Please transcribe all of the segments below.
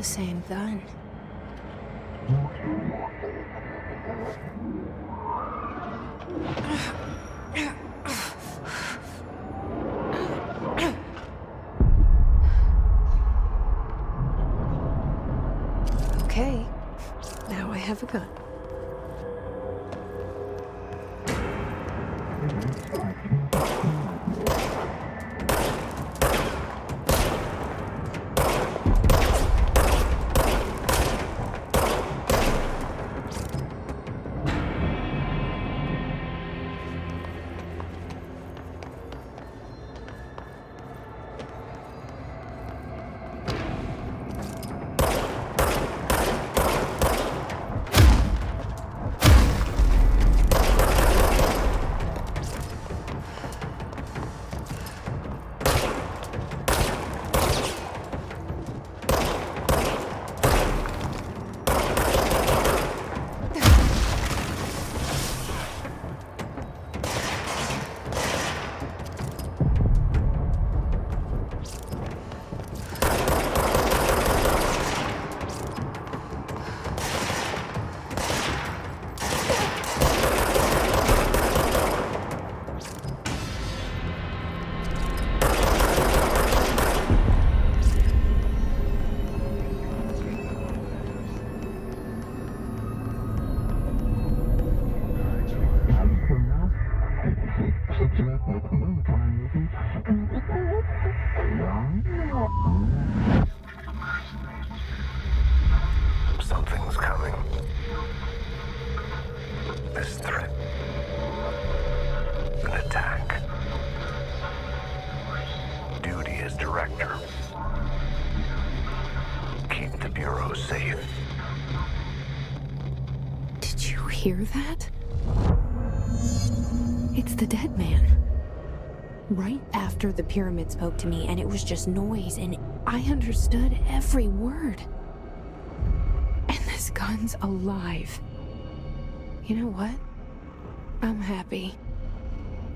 the same gun. Okay, now I have a gun. Something's coming. This threat. An attack. Duty as director. Keep the Bureau safe. Did you hear that? It's the dead man. Right after the pyramid spoke to me, and it was just noise, and I understood every word. And this gun's alive. You know what? I'm happy.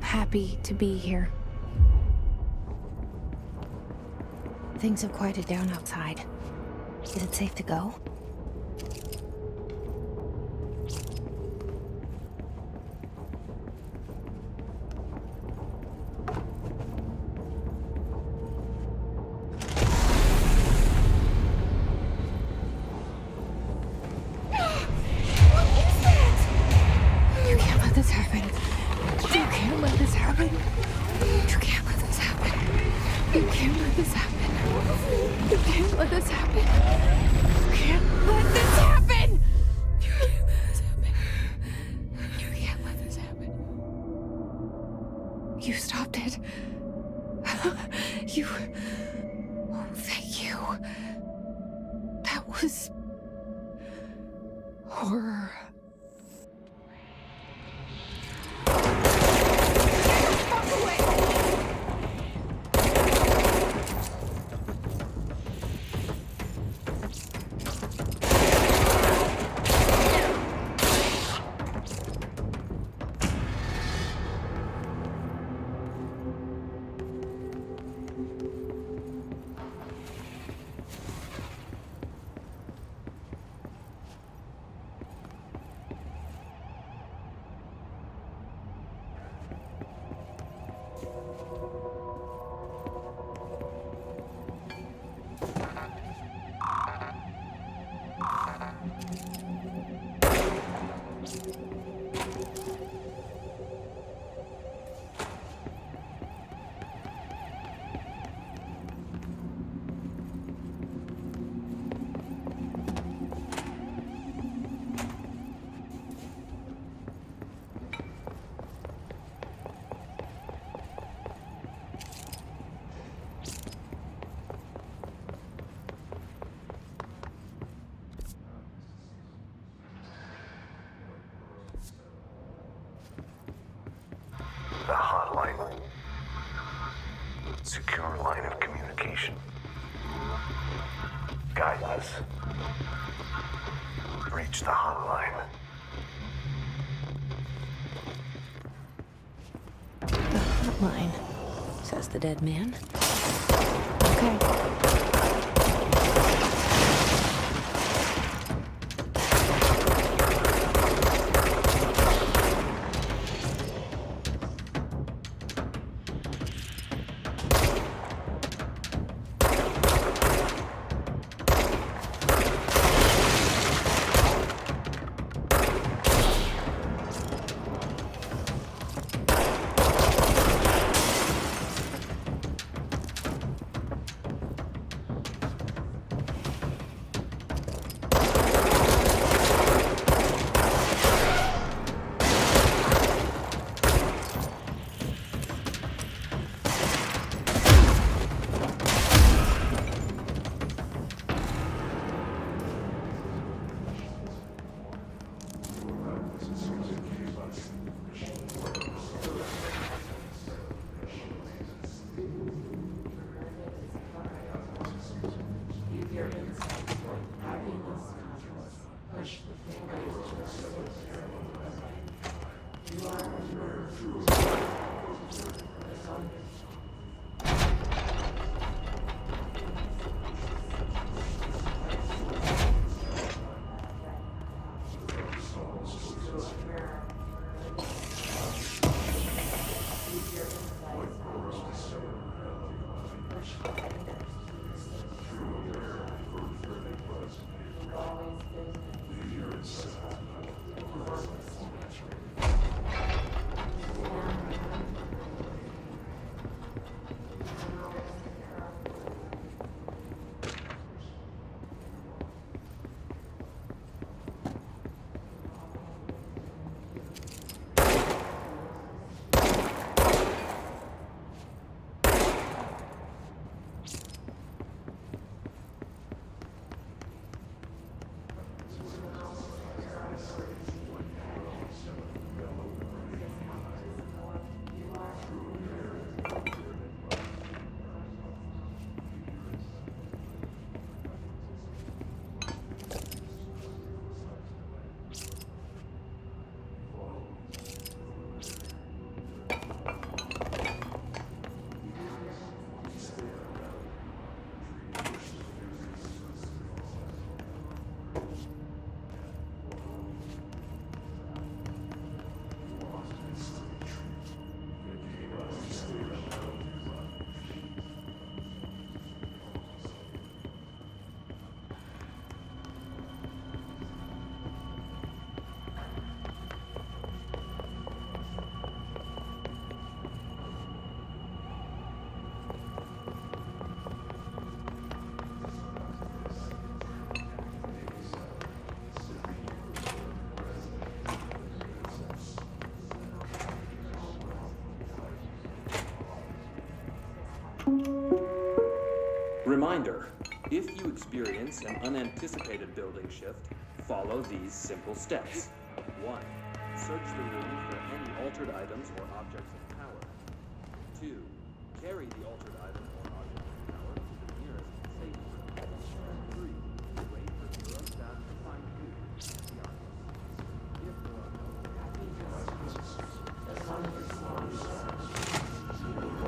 Happy to be here. Things have quieted down outside. Is it safe to go? You stopped it. You... Oh, thank you. That was... horror. The hotline. Secure line of communication. Guide us. Reach the hotline. The hotline, says the dead man. Okay. Reminder, if you experience an unanticipated building shift, follow these simple steps. 1. Search the room for any altered items or objects of power. 2. Carry the altered item or object of power to the nearest safe room. 3. Wait for Bureau staff to find you, the artist. If there are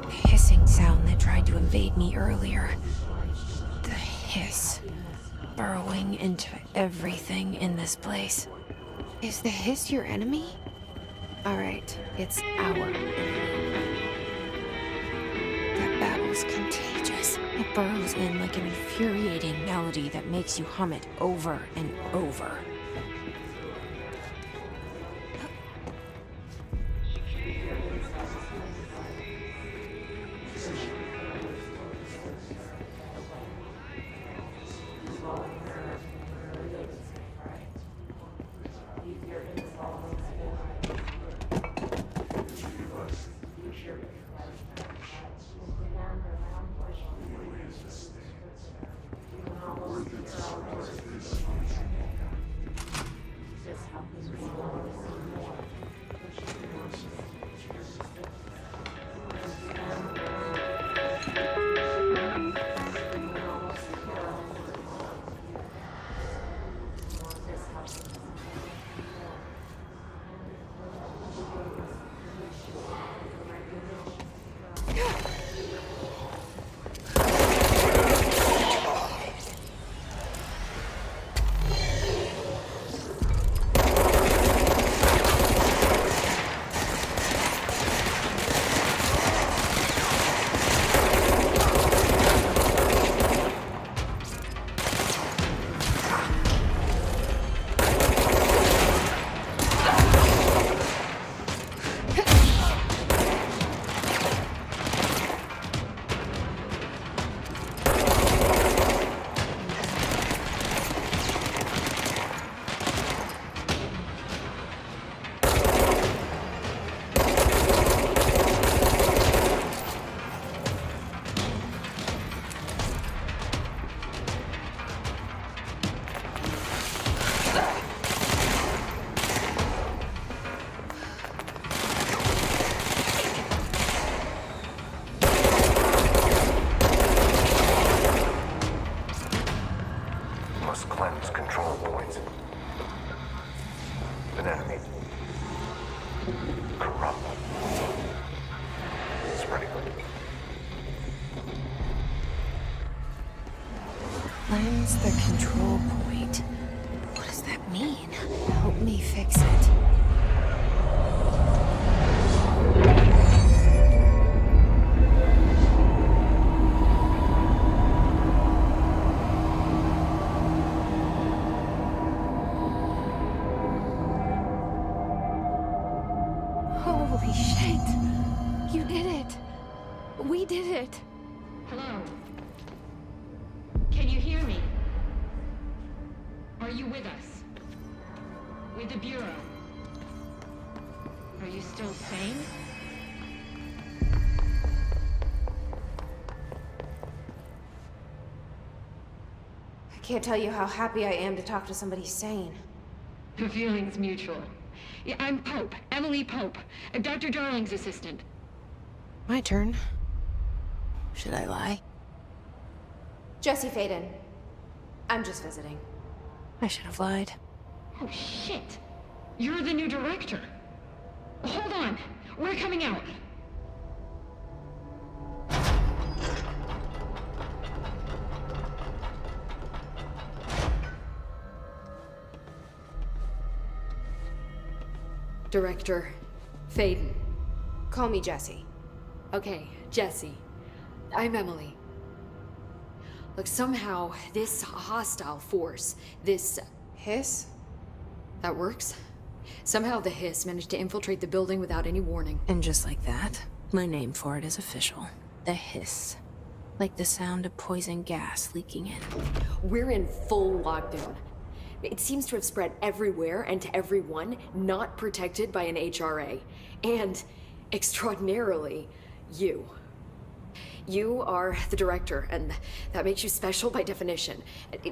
no... Hissing sound that tried to invade me earlier. The hiss. Burrowing into everything in this place. Is the hiss your enemy? Alright, it's our enemy. That babble's contagious. It burrows in like an infuriating melody that makes you hum it over and over. Cleanse control points. Anatomy. Corrupt. Spreading. Cleanse the control point. What does that mean? Help me fix it. Holy shit! You did it! We did it! Hello? Can you hear me? Are you with us? With the Bureau? Are you still sane? I can't tell you how happy I am to talk to somebody sane. The feeling's mutual. Yeah, I'm Pope, Emily Pope, Dr. Darling's assistant. My turn. Should I lie? Jesse Faden. I'm just visiting. I should have lied. Oh, shit. You're the new director. Hold on. We're coming out. Director Faden. Call me Jesse. Okay, Jesse. I'm Emily. Look, somehow this hostile force, this Hiss? that works. Somehow the hiss managed to infiltrate the building without any warning. And just like that, my name for it is official. The hiss. Like the sound of poison gas leaking in. We're in full lockdown. It seems to have spread everywhere and to everyone not protected by an HRA. And, extraordinarily, you. You are the director, and that makes you special by definition.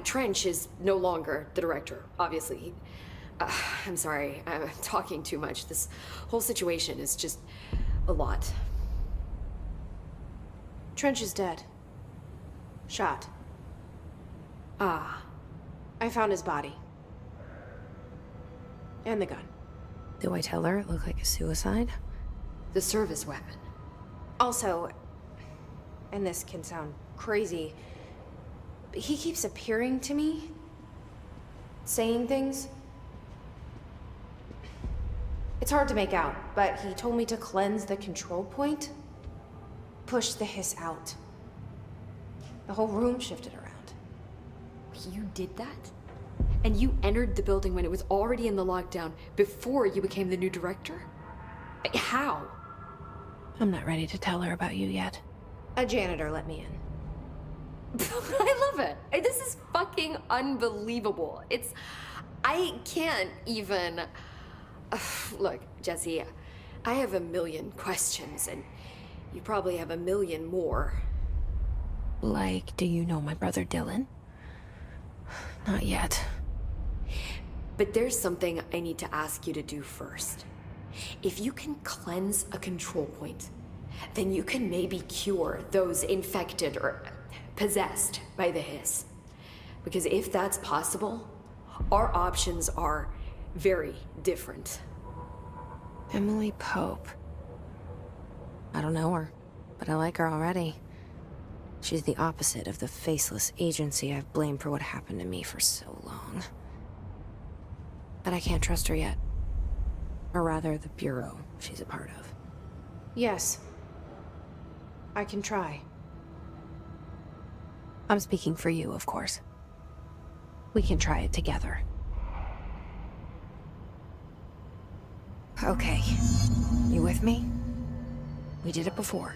Trench is no longer the director, obviously. I'm sorry, I'm talking too much. This whole situation is just a lot. Trench is dead. Shot. Ah. I found his body. And the gun. Do I tell her it looked like a suicide? The service weapon. Also, and this can sound crazy, but he keeps appearing to me, saying things. It's hard to make out, but he told me to cleanse the control point, push the hiss out. The whole room shifted around. You did that? And you entered the building when it was already in the lockdown, before you became the new director? How? I'm not ready to tell her about you yet. A janitor let me in. I love it. This is fucking unbelievable. I can't even... Look, Jesse, I have a million questions, and you probably have a million more. Like, do you know my brother Dylan? Not yet. But there's something I need to ask you to do first. If you can cleanse a control point, then you can maybe cure those infected or possessed by the hiss. Because if that's possible, our options are very different. Emily Pope. I don't know her, but I like her already. She's the opposite of the faceless agency I've blamed for what happened to me for so long. But I can't trust her yet. Or rather, the bureau she's a part of. Yes. I can try. I'm speaking for you, of course. We can try it together. Okay. You with me? We did it before.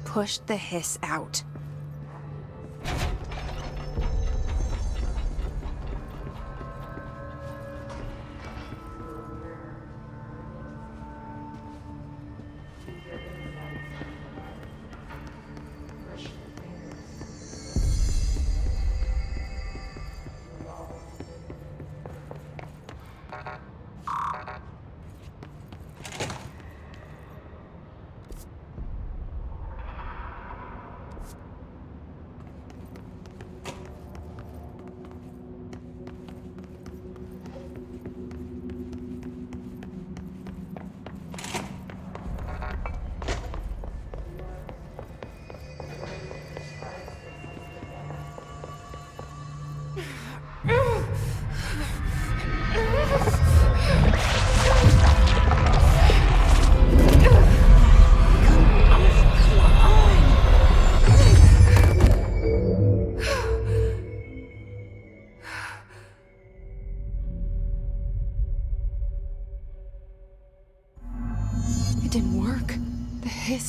Push the hiss out.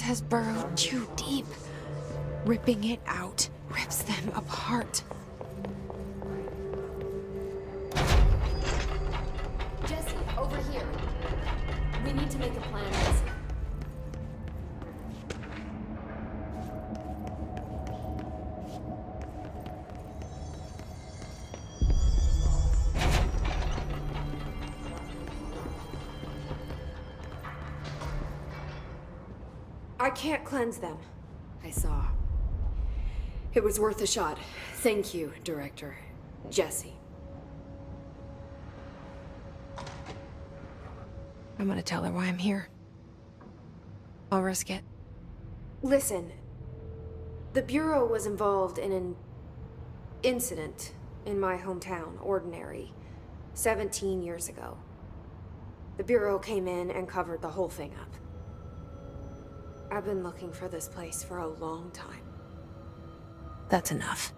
Has burrowed too deep. Ripping it out rips them apart. Jesse, over here. We need to make a plan, Jesse. I can't cleanse them. I saw. It was worth a shot. Thank you, Director. Jesse. I'm gonna tell her why I'm here. I'll risk it. Listen. The Bureau was involved in an incident in my hometown, Ordinary, 17 years ago. The Bureau came in and covered the whole thing up. I've been looking for this place for a long time. That's enough.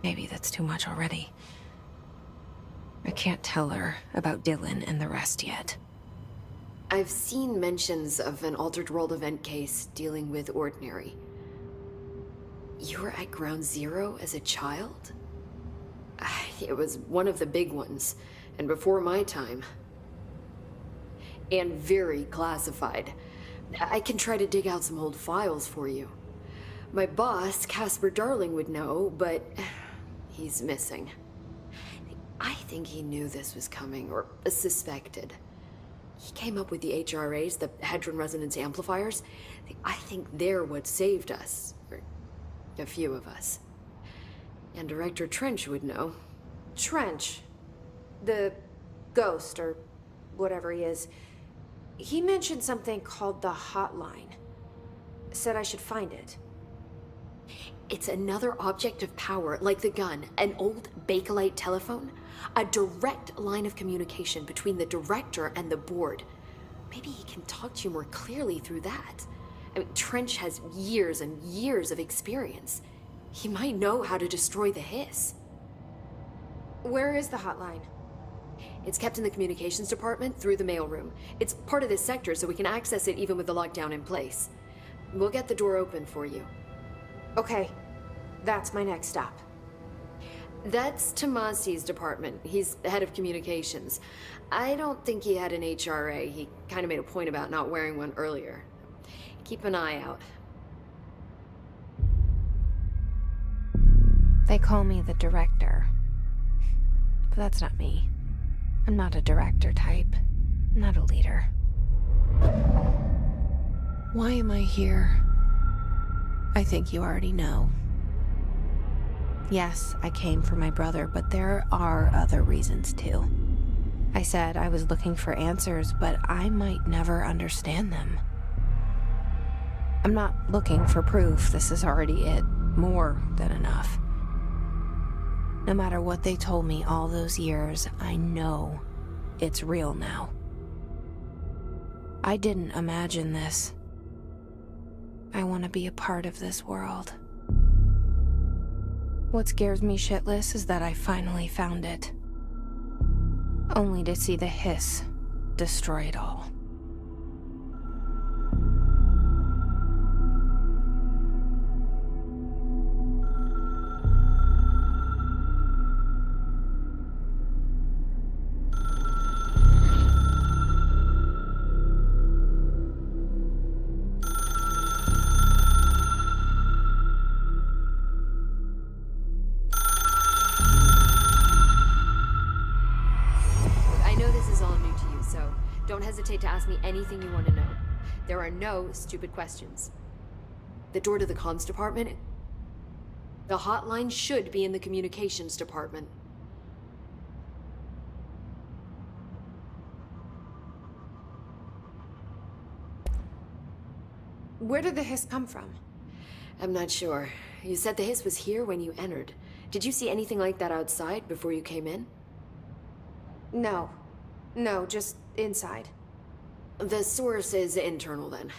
Maybe that's too much already. I can't tell her about Dylan and the rest yet. I've seen mentions of an Altered World event case dealing with Ordinary. You were at Ground Zero as a child? It was one of the big ones, and before my time. And very classified. I can try to dig out some old files for you. My boss, Casper Darling, would know, but he's missing. I think he knew this was coming, or suspected. He came up with the HRAs, the Hadron Resonance Amplifiers. I think they're what saved us. Or a few of us. And Director Trench would know. Trench. The ghost, or whatever he is. He mentioned something called the hotline. Said I should find it. It's another object of power, like the gun, an old Bakelite telephone. A direct line of communication between the director and the board. Maybe he can talk to you more clearly through that. I mean, Trench has years and years of experience. He might know how to destroy the hiss. Where is the hotline? It's kept in the communications department through the mailroom. It's part of this sector, so we can access it even with the lockdown in place. We'll get the door open for you. Okay, that's my next stop. That's Tomasi's department. He's the head of communications. I don't think he had an HRA. He kind of made a point about not wearing one earlier. Keep an eye out. They call me the director. But that's not me. I'm not a director type. I'm not a leader. Why am I here? I think you already know. Yes, I came for my brother, but there are other reasons too. I said I was looking for answers, but I might never understand them. I'm not looking for proof. This is already it. More than enough. No matter what they told me all those years, I know it's real now. I didn't imagine this. I want to be a part of this world. What scares me shitless is that I finally found it. Only to see the hiss destroy it all. Don't hesitate to ask me anything you want to know. There are no stupid questions. The door to the comms department? The hotline should be in the communications department. Where did the hiss come from? I'm not sure. You said the hiss was here when you entered. Did you see anything like that outside before you came in? No. No, just inside. The source is internal, then.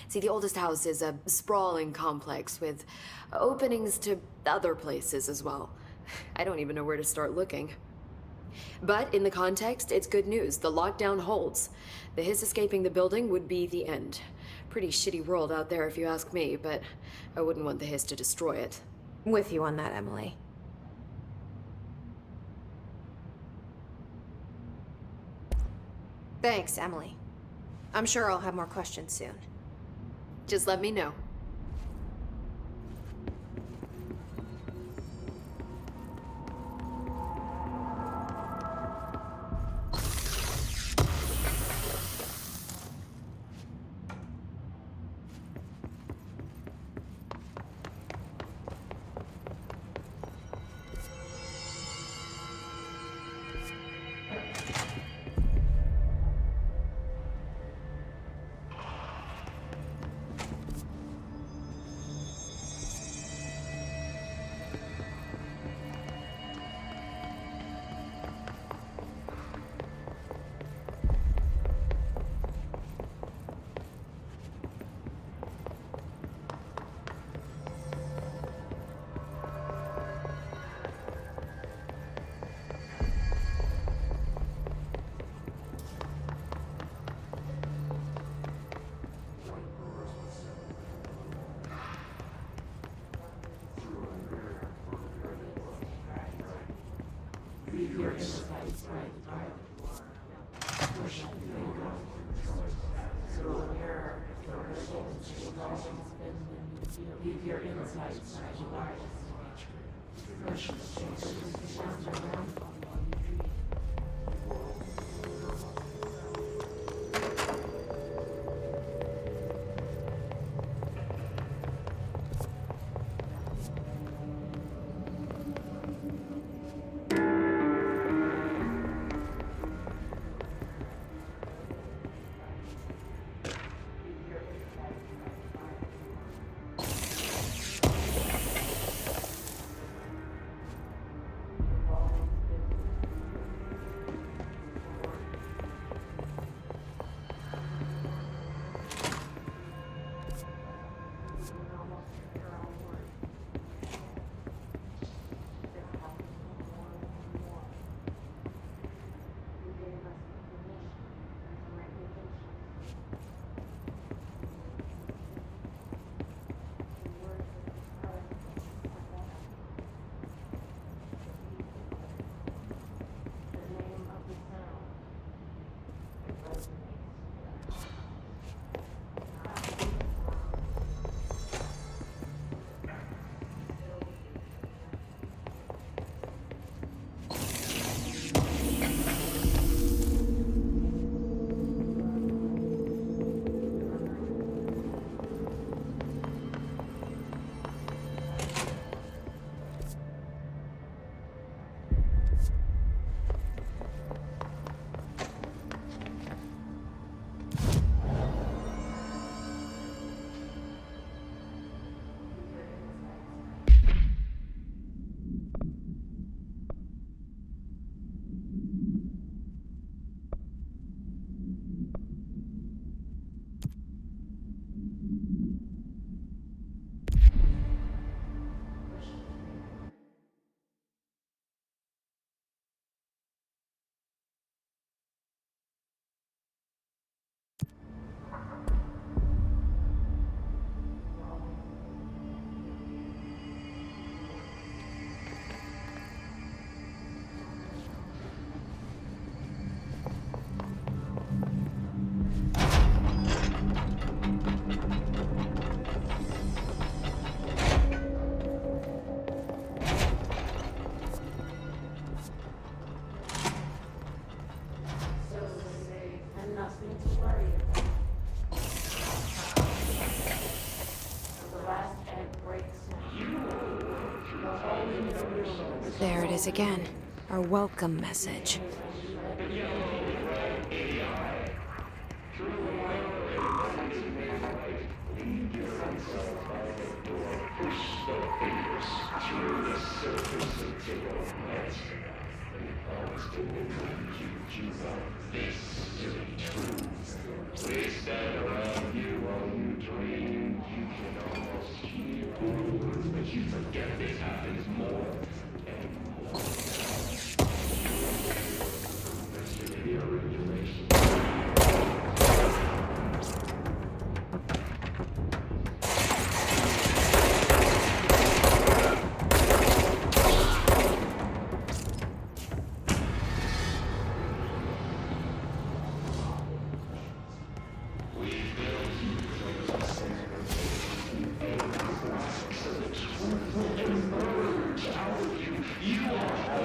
See, the oldest house is a sprawling complex with openings to other places as well. I don't even know where to start looking. But in the context, it's good news. The lockdown holds. The hiss escaping the building would be the end. Pretty shitty world out there if you ask me, but I wouldn't want the hiss to destroy it. With you on that, Emily. Thanks, Emily. I'm sure I'll have more questions soon. Just let me know. There it is again. Our welcome message. You are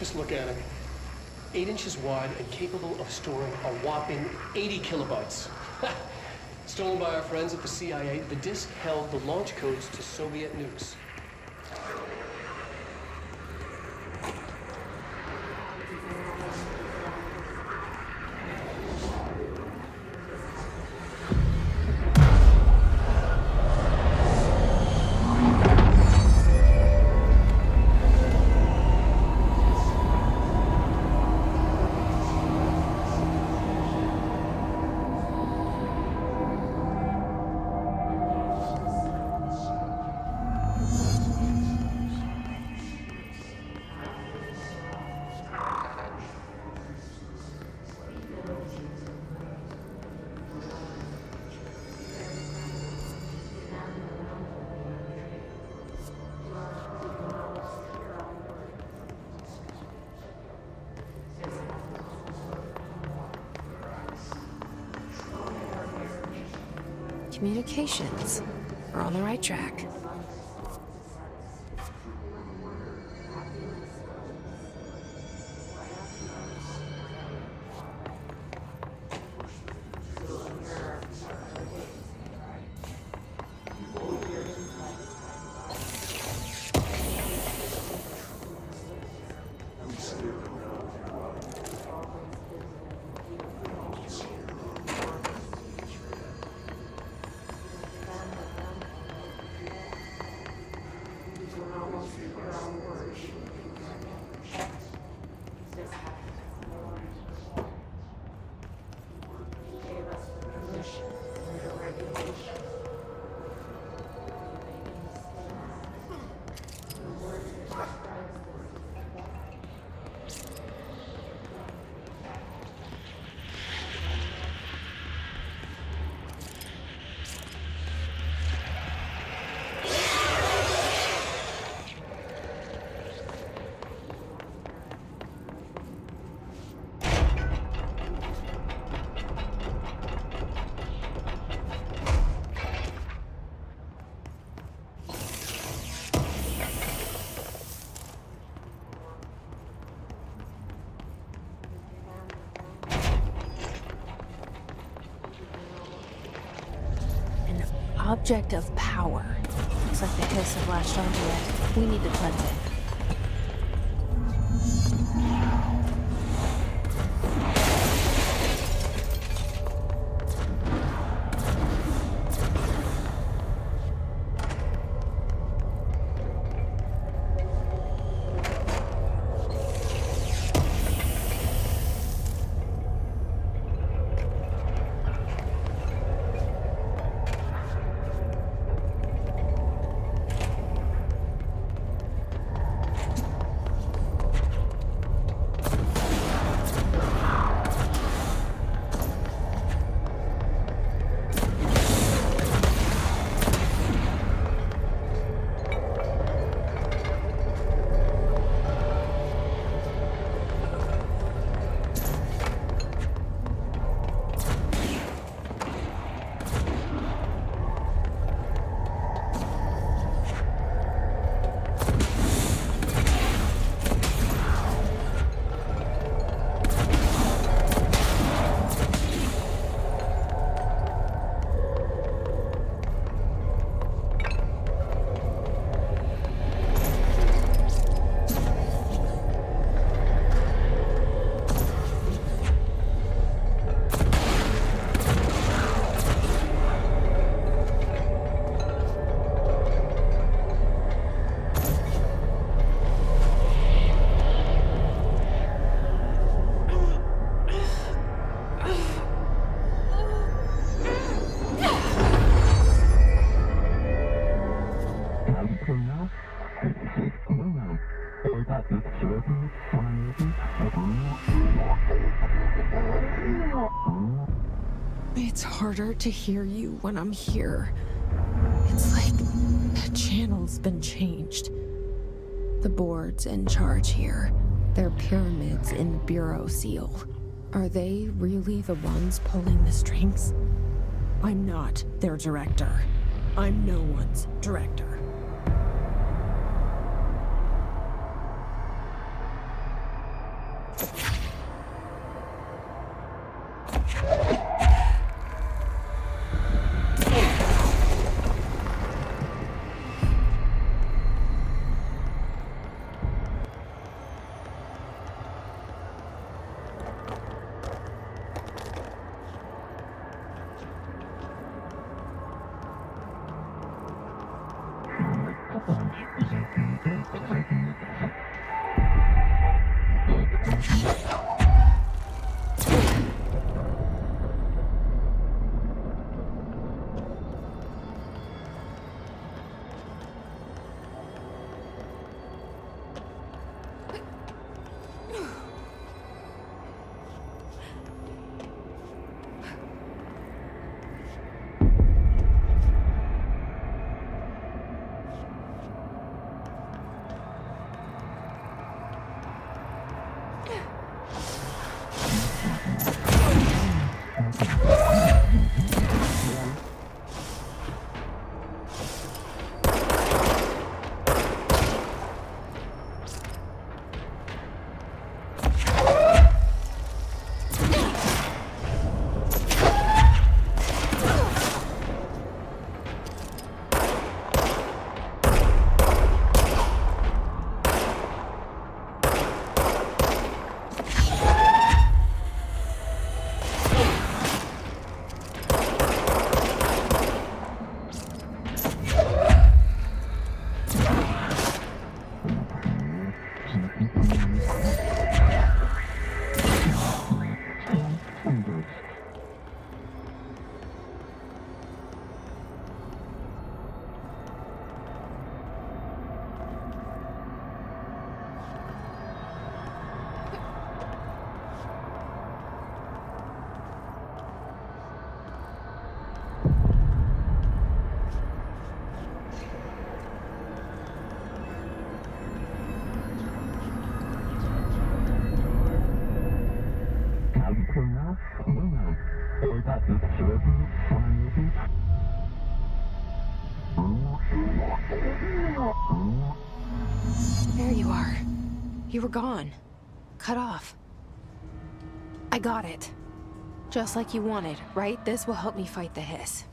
Just look at it. 8 inches wide and capable of storing a whopping 80 kilobytes. Stolen by our friends at the CIA, the disk held the launch codes to Soviet nukes. Communications. We're on the right track. object of power. Looks like the hiss have latched onto it. We need to cleanse it. It's harder to hear you when I'm here. It's like the channel's been changed. The board's in charge here. They're pyramids in the Bureau seal. Are they really the ones pulling the strings? I'm not their director. I'm no one's director. There you are. You were gone. Cut off. I got it. Just like you wanted, right? This will help me fight the hiss.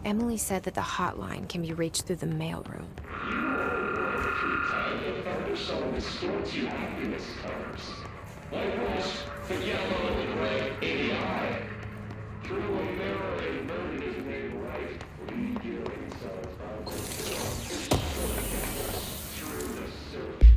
Emily said that the hotline can be reached through the mailroom. Some of the sports you happiness colors. Likewise, the yellow and red ADI. Through a mirror, a bird is made right. Reviewing self-confidence. Through the surface.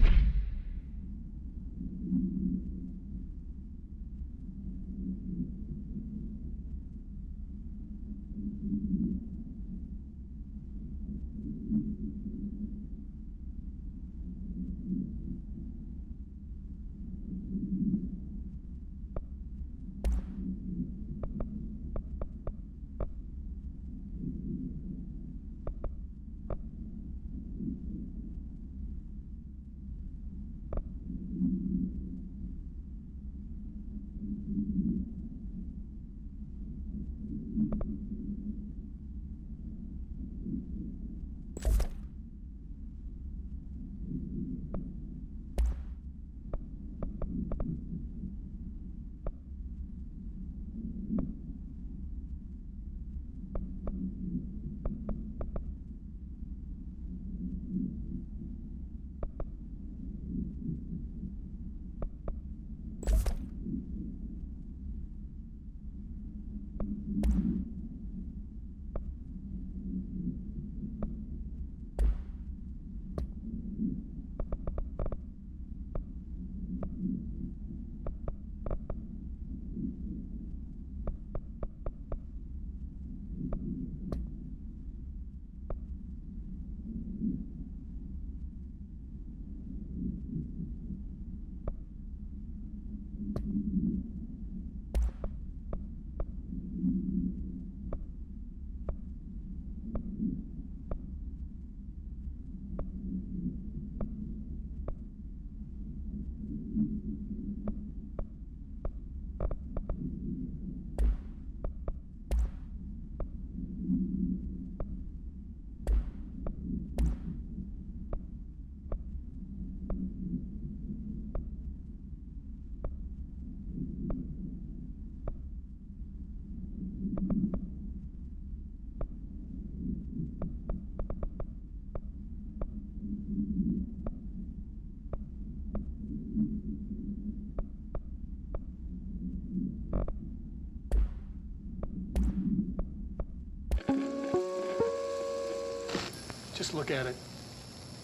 Just look at it.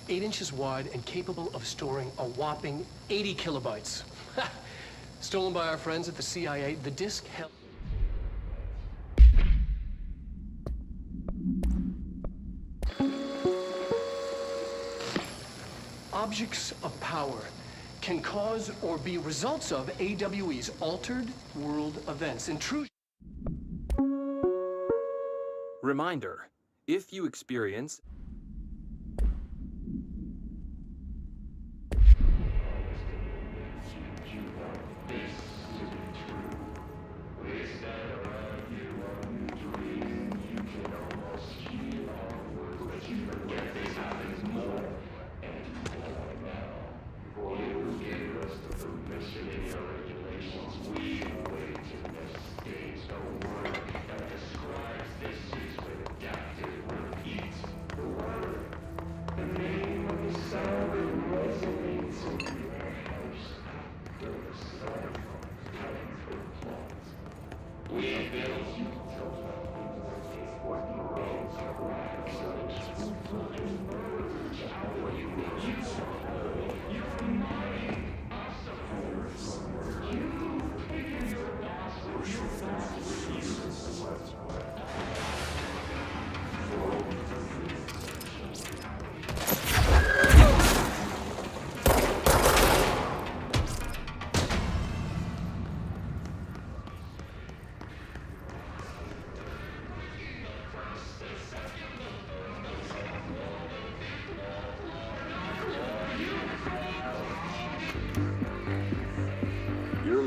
8 inches wide and capable of storing a whopping 80 kilobytes. Stolen by our friends at the CIA, the disk held... Objects of power can cause or be results of AWE's altered world events. Intrusion. Reminder, if you experience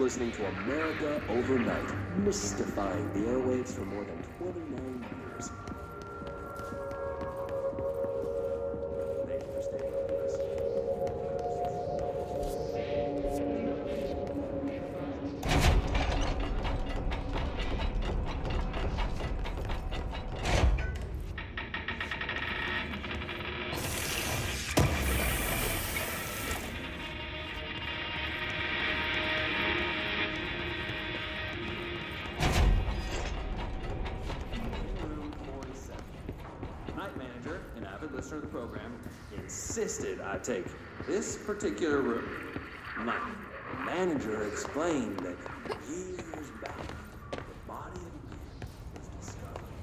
listening to America Overnight, mystifying the airwaves for more than 29 years. Thank you for staying with us. insisted I take this particular room. Now, the manager explained that years back, the body of a man was discovered.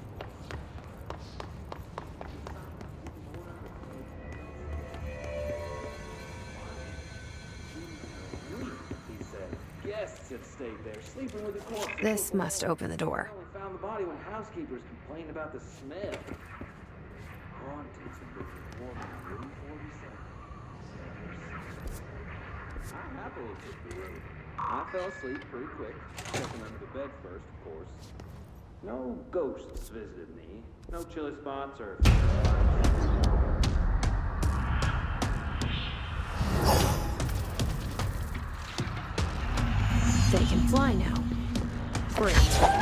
He said guests had stayed there, sleeping with the corpse. This must open the door. We found the body when housekeepers complained about the smell. Hauntings have been reported in room 47. I happily took the room. I fell asleep pretty quick, checking under the bed first, of course. No ghosts visited me. No chilly spots or... They can fly now. Great.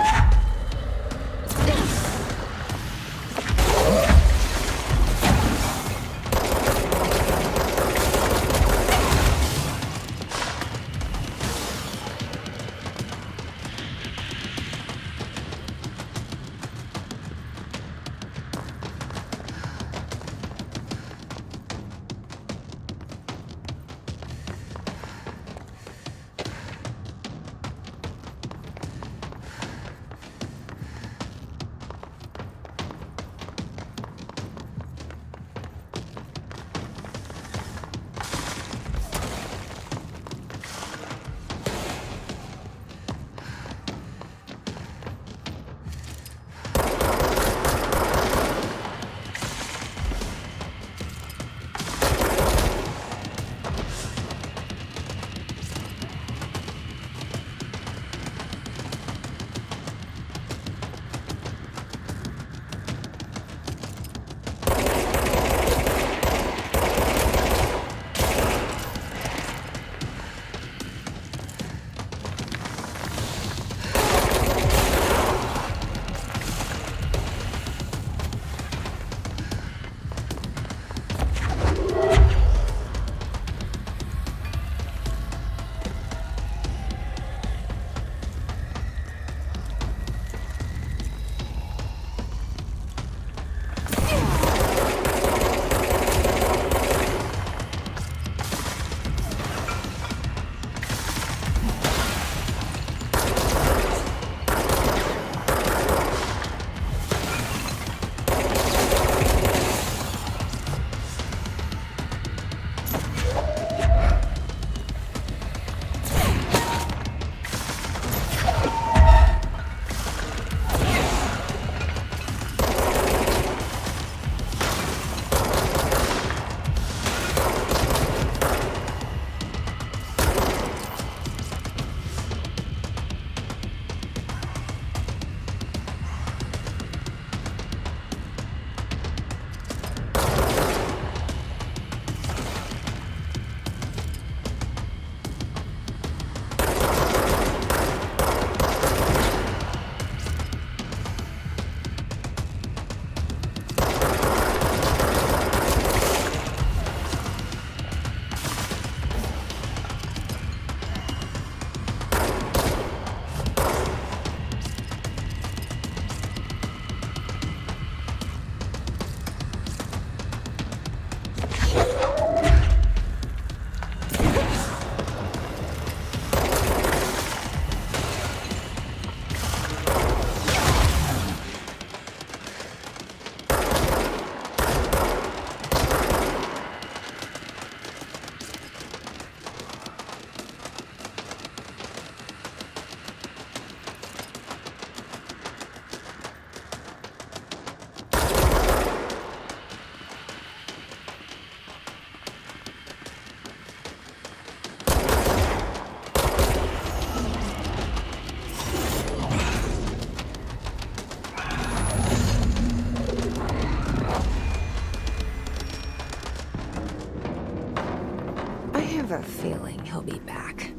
have a feeling he'll be back.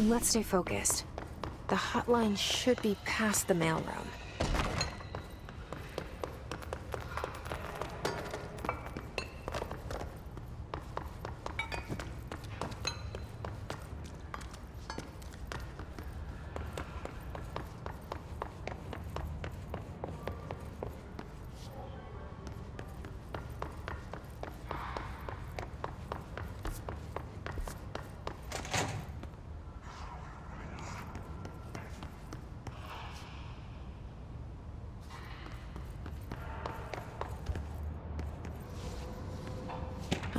Let's stay focused. The hotline should be past the mailroom.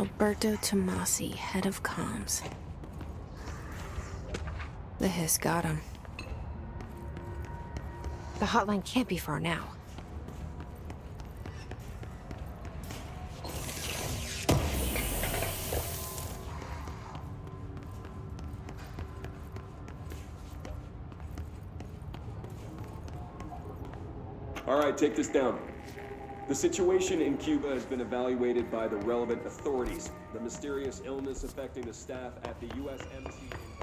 Alberto Tomasi, head of comms. The hiss got him. The hotline can't be far now. All right, take this down. The situation in Cuba has been evaluated by the relevant authorities. The mysterious illness affecting the staff at the U.S. Embassy in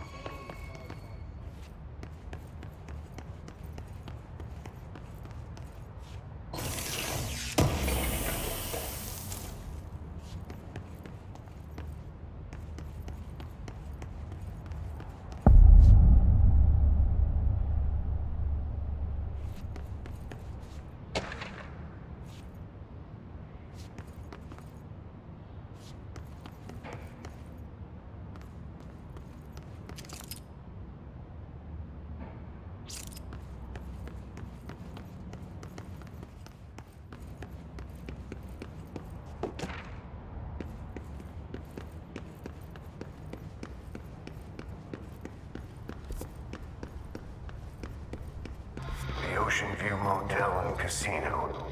The Ocean View Motel and Casino.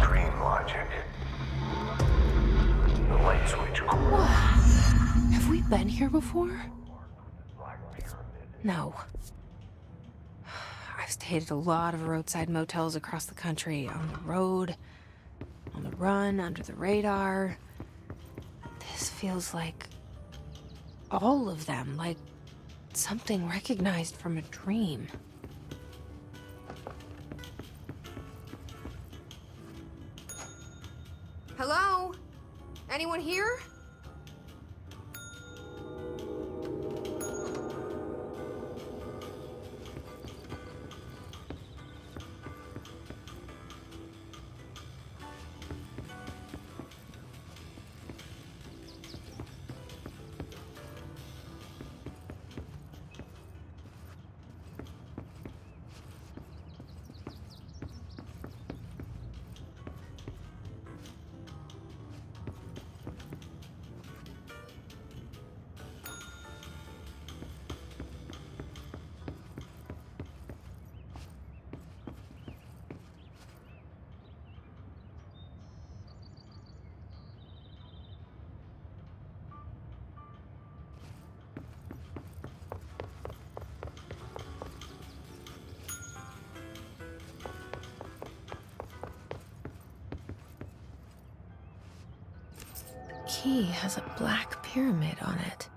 Dream Logic. The Light Switch Core. Have we been here before? No. I've stayed at a lot of roadside motels across the country, on the road, on the run, under the radar. This feels like all of them, like something recognized from a dream. Hello? Anyone here? Key has a black pyramid on it.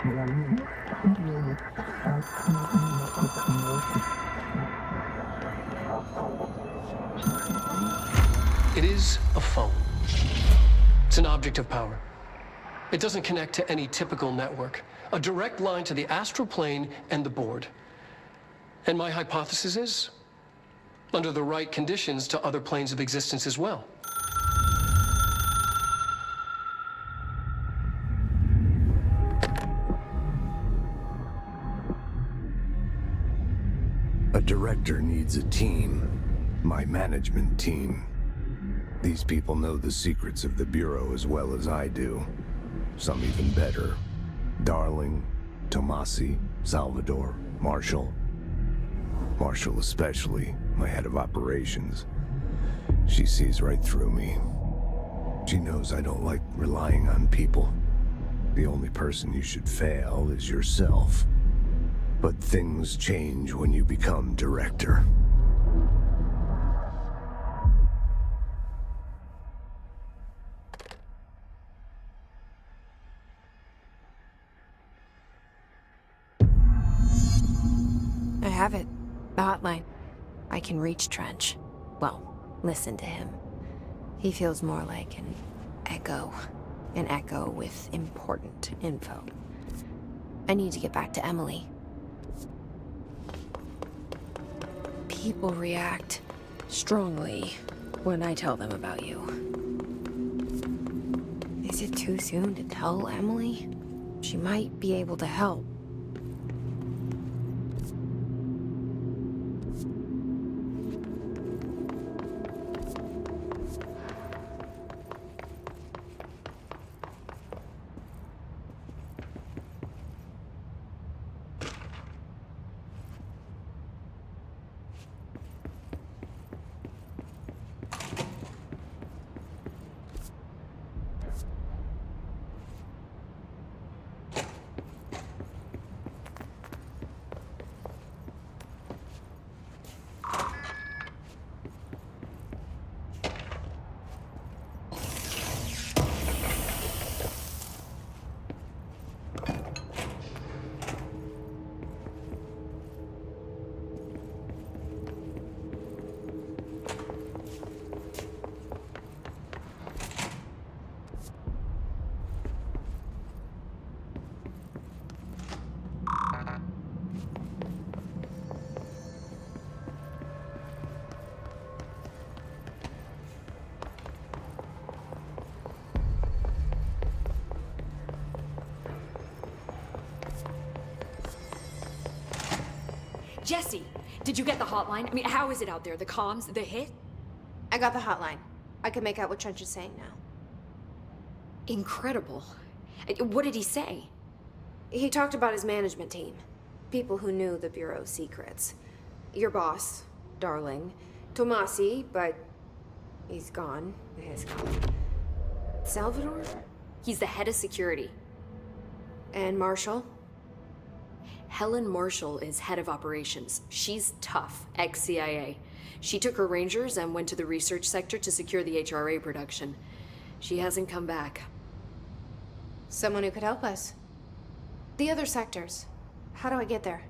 It is a phone. It's an object of power. It doesn't connect to any typical network. A direct line to the astral plane and the board. And my hypothesis is, under the right conditions, to other planes of existence as well. A director needs a team. My management team. These people know the secrets of the Bureau as well as I do. Some even better. Darling, Tomasi, Salvador, Marshall. Marshall especially, my head of operations. She sees right through me. She knows I don't like relying on people. The only person you should fail is yourself. But things change when you become director. I have it. The hotline. I can reach Trench. Well, listen to him. He feels more like an echo. An echo with important info. I need to get back to Emily. People react strongly when I tell them about you. Is it too soon to tell Emily? She might be able to help. Jesse, did you get the hotline? I mean, how is it out there? The comms, the hit? I got the hotline. I can make out what Trench is saying now. Incredible. What did he say? He talked about his management team. People who knew the Bureau's secrets. Your boss, Darling. Tomasi, but he's gone. He's gone. Salvador? He's the head of security. And Marshall? Helen Marshall is head of operations. She's tough, ex-CIA. She took her Rangers and went to the research sector to secure the HRA production. She hasn't come back. Someone who could help us. The other sectors. How do I get there?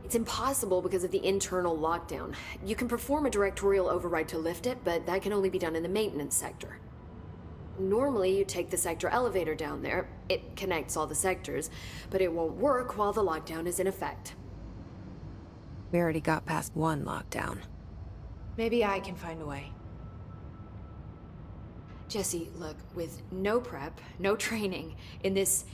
It's impossible because of the internal lockdown. You can perform a directorial override to lift it, but that can only be done in the maintenance sector. Normally, you take the sector elevator down there. It connects all the sectors, but it won't work while the lockdown is in effect. We already got past one lockdown. Maybe I can find a way. Jesse, look, with no prep, no training, in this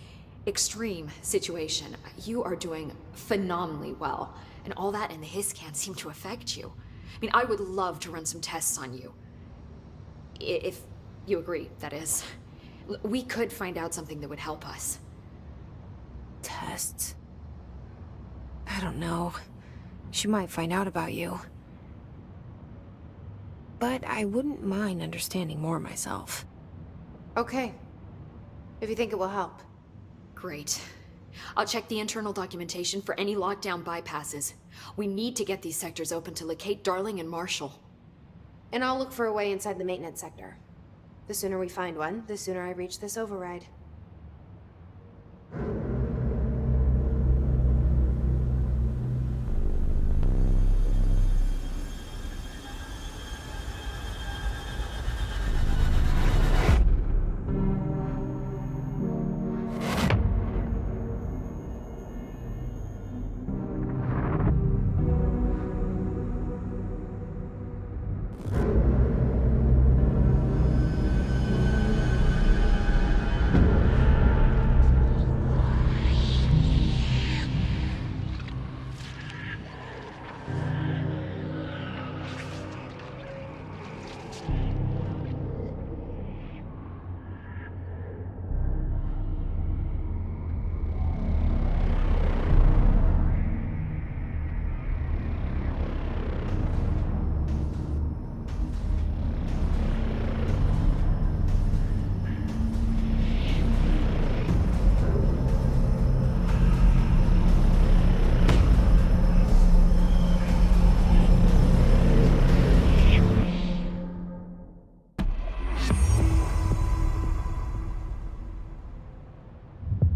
extreme situation, you are doing phenomenally well. And all that and the hiss can't seem to affect you. I mean, I would love to run some tests on you. If you agree, that is. We could find out something that would help us. Tests? I don't know. She might find out about you. But I wouldn't mind understanding more myself. Okay. If you think it will help. Great. I'll check the internal documentation for any lockdown bypasses. We need to get these sectors open to locate Darling and Marshall. And I'll look for a way inside the maintenance sector. The sooner we find one, the sooner I reach this override.